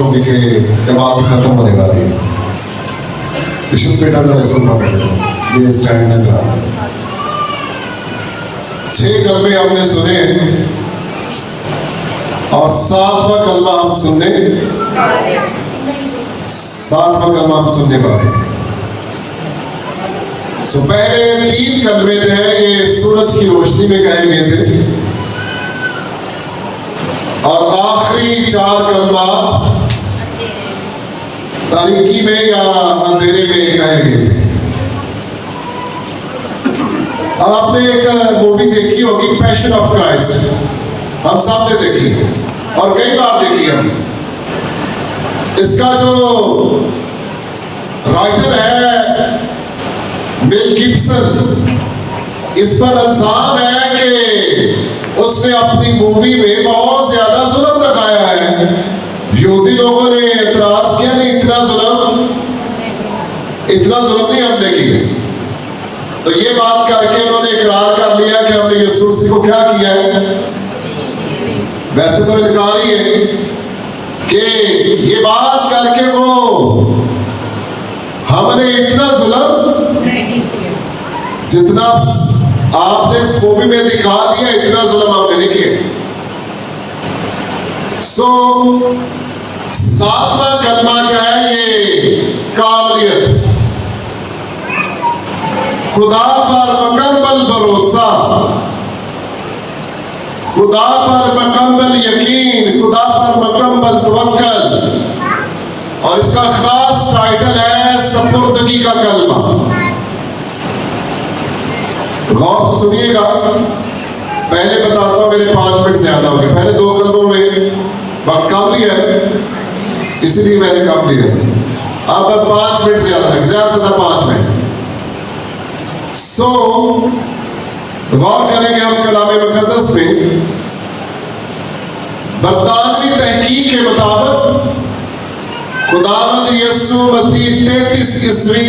सोचोगे कि जमात खत्म होने वाली है। ऋषभ बेटा जरा इसको पकड़ लो, ये स्टैंड न करा दो। 6 कलमे हमने सुने और 7वां कलमा हम सुनने वाले हैं। सो पहले 3 कलमे जो है ये सूरज की रोशनी में कहे गए थे और आखिरी 4 कलमा तारीकी में या अंधेरे में कहे गए थे। अब आपने एक मूवी देखी होगी पैशन ऑफ क्राइस्ट, हम सब ने देखी है और कई बार देखी है। इसका जो राइटर है मेल गिब्सन, इस पर इल्जाम है कि उसने अपनी मूवी में बहुत ज्यादा जुल्म दिखाया है। यहूदी लोगों ने एतराज किया, नहीं इतना जुल्म नहीं हमने किया। तो ये बात करके उन्होंने इकरार कर लिया कि हमने यीशु मसीह को क्या किया है। वैसे तो इनकार ही है कि ये बात करके वो हमने इतना जुल्म जितना आपने इस मूवी में दिखा दिया, इतना जुल्म हमने नहीं किया। सो 7वां कलमा जो है ये काबिलियत, खुदा पर मुकम्मल भरोसा, खुदा पर मुकम्मल यकीन, खुदा पर मुकम्मल तवक्कल। और इसका खास टाइटल है सपुर्दगी का कलमा। गौर से सुनिएगा, पहले बताता हूं, मेरे 5 मिनट ज्यादा हो गए। पहले 2 कलमों में वक्त कम लिया है, इसलिए मैंने कम लिया। अब 5 मिनट ज्यादा से 5 मिनट। सो गौर करेंगे हम कलामे मुकद्दस में। बरतानवी तहकीक के मुताबिक खुदावंद यीशु मसीह 33 ईस्वी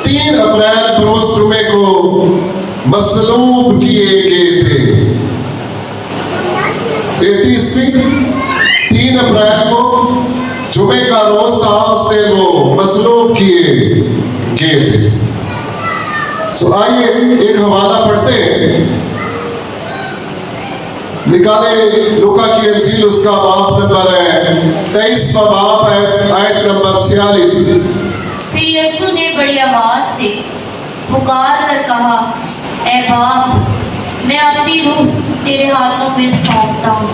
3 अप्रैल बरोज जुमे को मसलूब किए गए थे। 33वीं 3 अप्रैल को जुमे का रोज था, उस दिन वो मसलूब किए गए थे। सो आइए एक हवाला पढ़ते हैं। निकाले लूका की इंजील, उसका बाब नंबर है 23वां बाब है, आयत नंबर 46। फिर यीशु ने बड़ी आवाज से पुकार कर कहा, ऐ बाप, मैं अपनी रूह तेरे हाथों में सौंपता हूँ।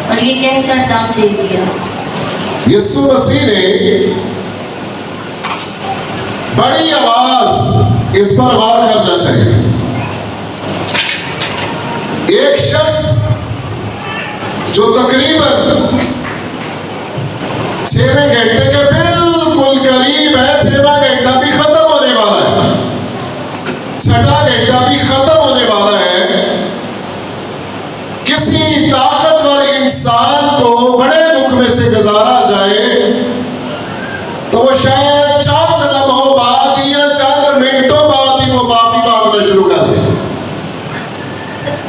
और ये कहकर दम दे दिया। यीशु मसीह ने बड़ी आवाज, इस पर गौर करना चाहिए। एक शख्स जो तकरीबन 6वें घंटे के बिल्कुल करीब है, 6वां घंटा भी खत्म होने वाला है, 6वां घंटा भी खत्म होने वाला है, किसी ताकतवर इंसान को बड़े दुख में से गुजारा जाए तो वो शायद चंद लम्हों बाद या चंद मिनटों बाद ही वो माफी मांगना शुरू कर दे।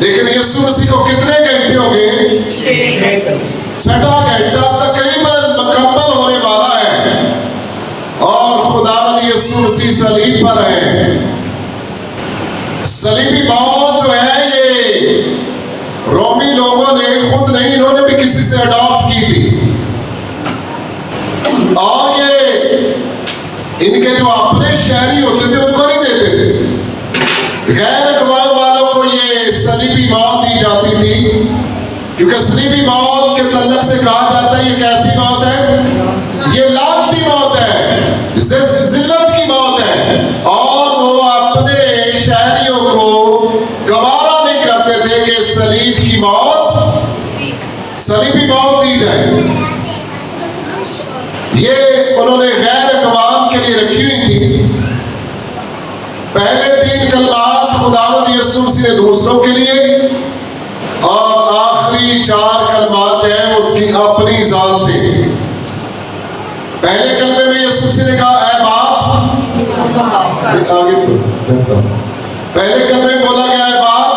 लेकिन यीशु मसीह को कितने घंटे हो गए? 6वां घंटा तकरीबन मुकम्मल होने वाला है और खुदावंद यीशु मसीह सलीब पर है। सलीबी मौत जो है ये रोमी लोगों ने खुद नहीं, इन्होंने भी किसी से अडॉप्ट की थी। और ये इनके जो अपने शहरी होते थे उनको नहीं देते थे, गैर अक़वाम वालों को ये सलीबी मौत दी जाती थी। क्योंकि सलीबी मौत के तल्लक से कहा जाता है ये कैसी मौत है? ये लानती मौत है, जिल्लत की मौत है। और वो अपने शहरियों को गवारा नहीं करते थे कि सलीबी मौत दी जाए। ये उन्होंने गैर अक़वाम के लिए रखी हुई थी। पहले 3 कलमात खुदावंद यीशु मसीह ने दूसरों के लिए और आखिरी 4 कलमात हैं उसकी अपनी जात से। पहले कलमे में यीशु मसीह ने कहा, ऐ बाप, आगे पहले कलमे में बोला गया है बाप।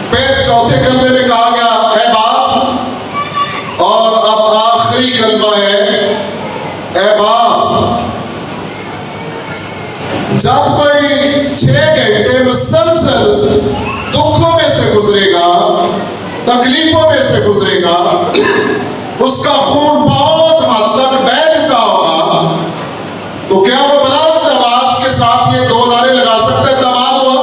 फिर चौथे कलमे में कहा गया है बाप। और अब आखिरी में से गुजरेगा उसका खून बहुत हद तक बह चुका होगा, तो क्या वो बुलंद आवाज के साथ ये दो नारे लगा सकता है तमाम हुआ?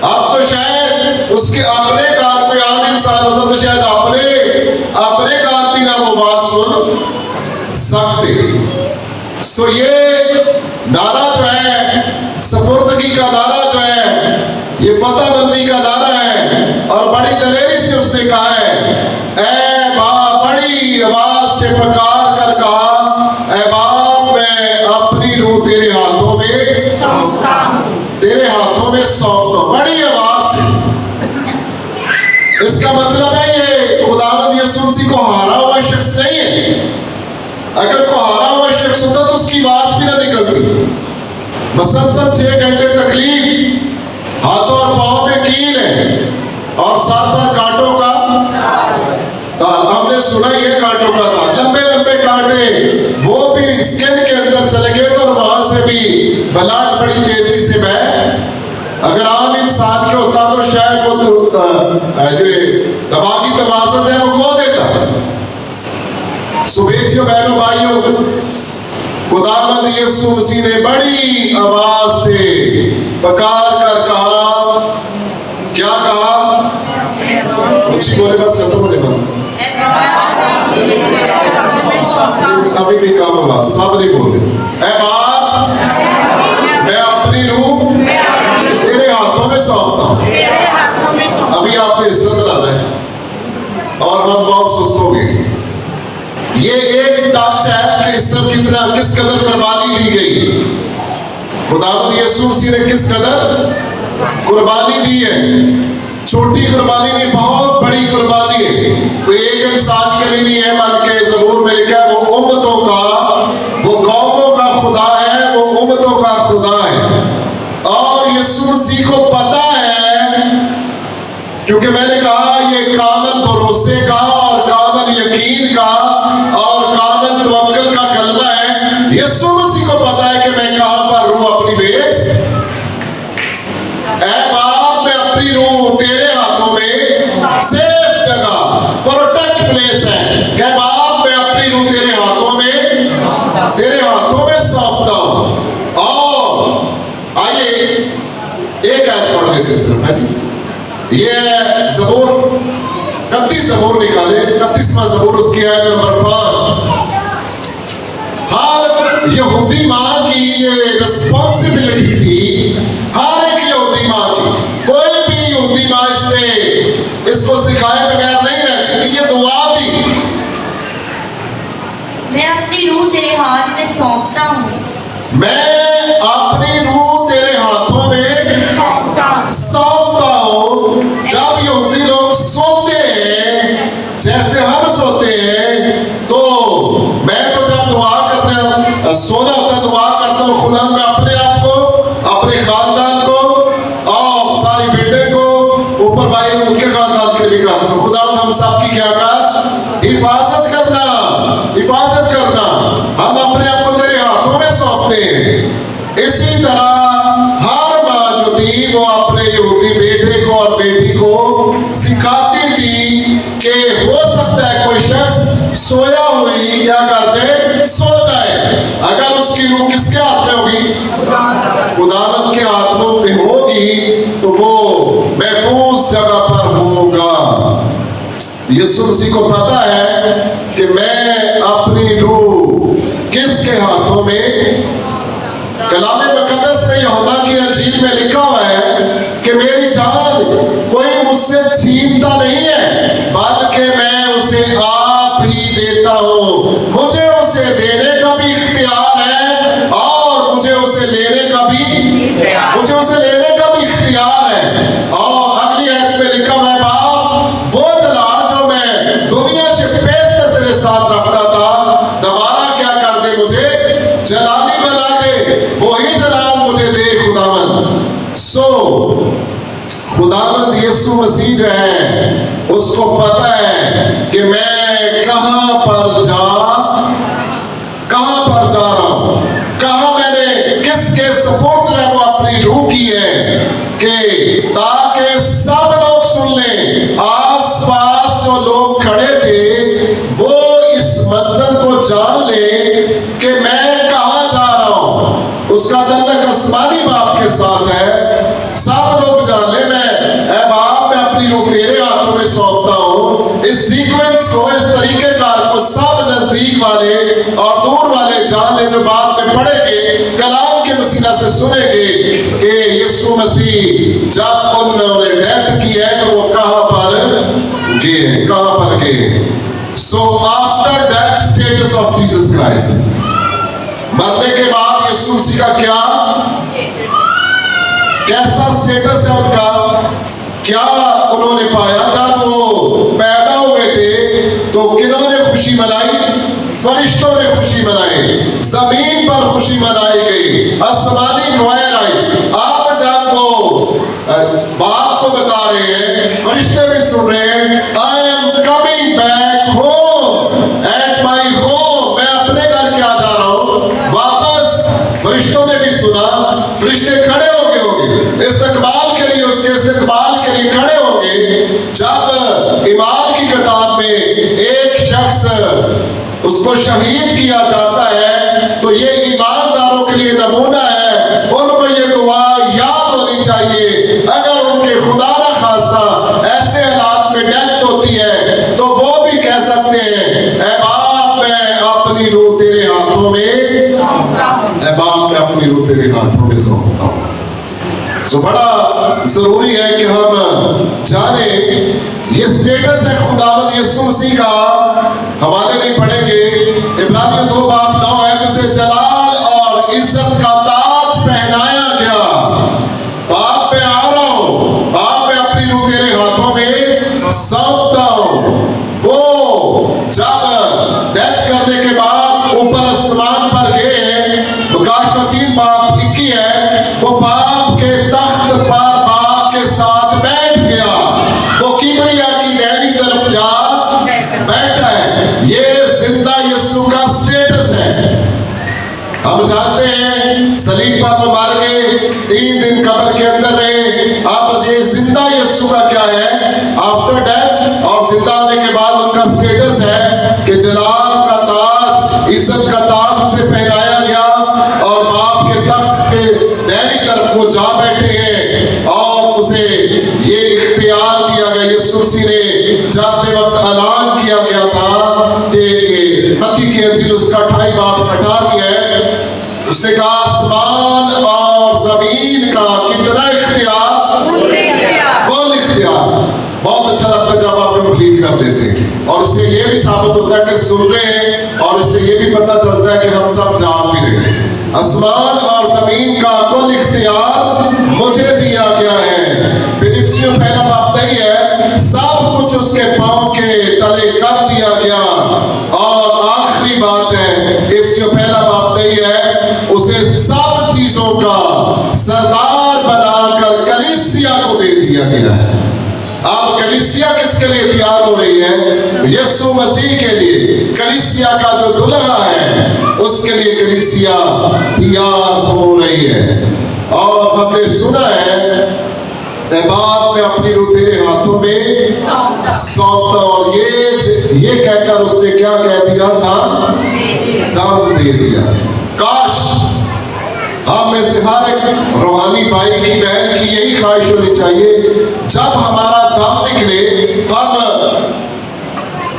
अब तो शायद उसके अपने कान, कोई आम इंसान होता तो शायद अपने कान भी ना वो बात सुन सकते। सो ये नारा जो है, सपुर्दगी का नारा जो है, ये फतहबंदी का नारा है, और बड़ी दलेरी से उसने कहा है, ऐ बाप, बड़ी आवाज से पुकार कर कहा, ऐ बाप, मैं अपनी रूह तेरे हाथों में सौंपता हूं, तेरे हाथों में सौंपता हूं, बड़ी आवाज से। इसका मतलब है ये खुदावंद यीशु मसीह को हारा हुआ शख्स नहीं है। अगर को हारा हुआ शख्स होता तो उसकी आवाज भी ना निकलती। मसलसल 6 घंटे तकलीफ, हाथों और पांव में कील है और सर पर कांटों का ताल। हमने सुना ये कांटों का ताल, लंबे लंबे कांटे, वो भी स्किन के अंदर चले गए और वहां से भी ब्लड बड़ी तेजी से बह। अगर आम इंसान के होता तो शायद वो दिमागी तवाज़ुन है वो खो देता। बेटियों, बहनों, भाइयों, खुदावंद यीशु मसीह ने बड़ी आवाज से पुकार कर कहा, क्या कहा? ऊंची बोले, बस खत्म होने वाला, अभी भी कम आवाज, सब नहीं बोले। ऐ बाप, मैं अपनी रूह तेरे हाथों में सौंपता हूं। अभी आपने स्तर बनाना है और हम बहुत सुस्त हो गए। ये एक टच है कि इस तरह किस कदर कुर्बानी दी गई। खुदावंद यीशु मसीह ने किस कदर कुर्बानी दी है। छोटी कुर्बानी नहीं, बहुत बड़ी कुर्बानी है। कोई एक इंसान के लिए नहीं है, बल्कि ज़बूर में लिखा है वो उम्मतों का, वो कौमों का खुदा है, वो उम्मतों का खुदा है। और यीशु मसीह को पता है, क्योंकि मैंने कहा ये कामल भरोसे का और कामल यकीन का और कामल तवक्कुल का कलमा है। यीशु मसीह को पता है कि मैं कहां पर रूह अपनी बेच। ऐ बाप, मैं अपनी रूह तेरे हाथों में, सेफ जगह, प्रोटेक्ट प्लेस है। क्या बाप, मैं अपनी रूह तेरे हाथों में सौंपता हूं। और आइए एक आयत पढ़ लेते हैं सिर्फ, है ये ज़बूर 31 ज़बूर निकाले, 31वां ज़बूर, उसकी आयत नंबर 5। हर यहूदी माँ की ये रिस्पॉन्सिबिलिटी थी, हर एक यहूदी माँ की। कोई भी यहूदी माँ इसको सिखाए बगैर नहीं रहती थी। ये दुआ थी, मैं अपनी रूह तेरे हाथ में सौंपता हूँ, मैं अपनी रूह तेरे हाथों में सौंपता हूँ। जब यहूदी लोग सोते हैं जैसे हम सोते हैं, तो मैं तो जब दुआ करने सोना होता है, दुआ करता हूँ, खुदा मैं अपने आप को, अपने खानदान को और सारी बेटे को, ऊपर भाई उनके खानदान के भी करता हूँ। खुदा हम सबकी क्या कर हिफाजत करना, हिफाजत करना। हम अपने आप को तेरे हाथों में सौंपते हैं। इसी तरह हर माँ जो थी वो अपने यहूदी बेटे को और बेटी को सिखाती थी कि हो सकता है कोई शख्स सोया हुई क्या कर जाए, सो जाए। अगर उसकी रूह किसके हाथ में होगी? खुदावंद के हाथों में होगी, तो वो महफूज जगह पर होगा। यीशु मसीह को पता है कि मैं अपनी रूह किसके हाथों में। कलाम मुकद्दस में यूहन्ना की अंजील में लिखा हुआ है कि मेरी जान कोई मुझसे छीनता नहीं है, बल्कि मैं उसे आप ही देता हूँ। मुझे उसे देने का भी इख्तियार है और मुझे उसे लेने का भी इख्तियार है। और अगली आयत में लिखा हुआ है, बाप, वो जलाल जो मैं दुनिया से पेशतर तेरे साथ रखता था, दोबारा क्या कर दे, मुझे जलाली बना दे, वही जलाल मुझे दे खुदावंद। सो खुदावंद यीशु मसीह जो है उसको पता है कि मैं कहां पर जा रहा हूं, कहां मैंने किसके सपोर्ट में वो अपनी रूह की है, कि ताकि सब लोग सुन लें। आज जान ले कि मैं कहाँ जा रहा हूँ। उसका तल्लक आसमानी बाप के साथ है। सब लोग जान ले मैं ऐ बाप मैं अपनी रूह तेरे हाथों में सौंपता हूँ। इस सीक्वेंस को, इस तरीकेकार को सब नजदीक वाले और दूर वाले जान ले, जो बाद में पढ़ेंगे, कलाम के वसीला से सुनेंगे कि यीशु मसीह जब उन्होंने डेथ की है तो वो कहाँ पर गए, कहाँ पर गए। So after death status of Jesus Christ, मरने के बाद यीशु मसीह का कैसा स्टेटस है उनका, क्या उन्होंने पाया। जब वो पैदा हुए थे तो किन्होंने खुशी मनाई? फरिश्तों ने खुशी मनाई, जमीन पर खुशी मनाई गई, आसमानी ख्वाहिर आई। आप जब वो बाप को बता रहे हैं, फरिश्ते भी सुन रहे हैं, I am coming back home at my home, मैं अपने घर क्या जा रहा हूँ वापस। फरिश्तों ने भी सुना, फरिश्ते खड़े हो गए होंगे इस्तकबाल के लिए, उसके इस्तकबाल के लिए खड़े होंगे। जब ईमान की किताब में एक शख्स उसको शहीद किया जाता है तो ये ईमानदारों के लिए नमूना है। उनको ये दुआ याद होनी चाहिए, अगर उनके खुदा ना खास्ता ऐसे हालात में डेथ होती है तो वो भी कह सकते हैं ऐ बाप मैं अपनी रूह तेरे हाथों में, ऐ बाप मैं अपनी रूह तेरे हाथों में सौंपता हूँ। तो बड़ा जरूरी है कि हम जाने ये स्टेटस है खुदावंद यीशु मसीह का। हवाले नहीं पढ़ेंगे, इब्रानियों 2:9 है, जिसे जलाल और इज्जत का ताज पहनाया गया। बाप मैं आ रहा हूँ, बाप मैं अपनी रूह तेरे हाथों में सौंपता हूँ। वो जब डेथ करने के बाद ऊपर आसमान पर गए, मुकाशवा 3:21 है, वो बाप के तख्त पर बाप के साथ बैठ गया। वो किबरिया की दाहिनी तरफ जा बैठा है। ये जिंदा यीशु का स्टेटस है। हम जानते हैं सलीब पर वो मार गए, 3 दिन कब्र के अंदर रहे। अब ये जिंदा यीशु का क्या है आफ्टर डेथ, और जिंदा होने के बाद उनका स्टेटस है कि जलाल का ताज, इज्जत का ताज उसे पहनाया गया और बाप के तख्त के दाहिनी तरफ वो जा बैठे हैं। और उसे ये इख्तियार दिया गया, यीशु मसीह ने जाते वक्त ऐलान किया गया था कि मत्ती की इंजील उसका 28:18 है। उसने कहा आसमान और जमीन का कितना इख्तियार, कौन इख्तियार। बहुत अच्छा लगता है जब आप कंप्लीट कर देते हैं, और इससे ये भी साबित होता है कि सुन रहे हैं, और इससे ये भी पता चलता है कि हम सब जान भी रहे हैं। आसमान और जमीन का कुल इख्तियार मुझे दिया गया है। फिलिप्पियों 1:23 है, सब कुछ उसके पांव के तले कर दिया गया। और आखिरी बात है, इफिसियों 1:23 है, उसे सब चीजों का सरदार बनाकर कलीसिया को दे दिया गया है। अब कलीसिया किसके लिए तैयार हो रही है? यीशु मसीह के लिए। कलीसिया का जो दुल्हा है उसके लिए कलीसिया तैयार हो रही है। और हमने सुना है ऐ बाप मैं अपनी रूह तेरे हाथों में सौंपता, और ये कहकर उसने क्या कह दिया? दाम दे दिया। काश हम में से हर एक रूहानी भाई की बहन की यही ख्वाहिश होनी चाहिए, जब हमारा दम निकले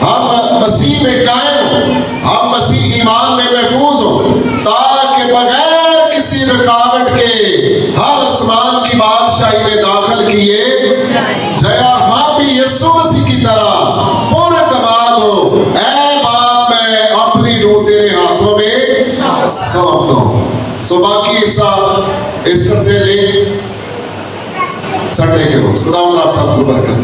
हम मसीह में कायम हो, हम मसीह ईमान में महफूज हो, ताकि बगैर किसी रुकावट के हम आसमान की बादशाही में दाखिल किए जाए। हम भी यीशु मसीह की तरह पूरे तबाद हो। ऐ बाप मैं अपनी रूह तेरे हाथों में सौंपता हूँ। सो बाकी हिस्सा इस तरह से ले संडे के रोज खुदा आप सबको बरकत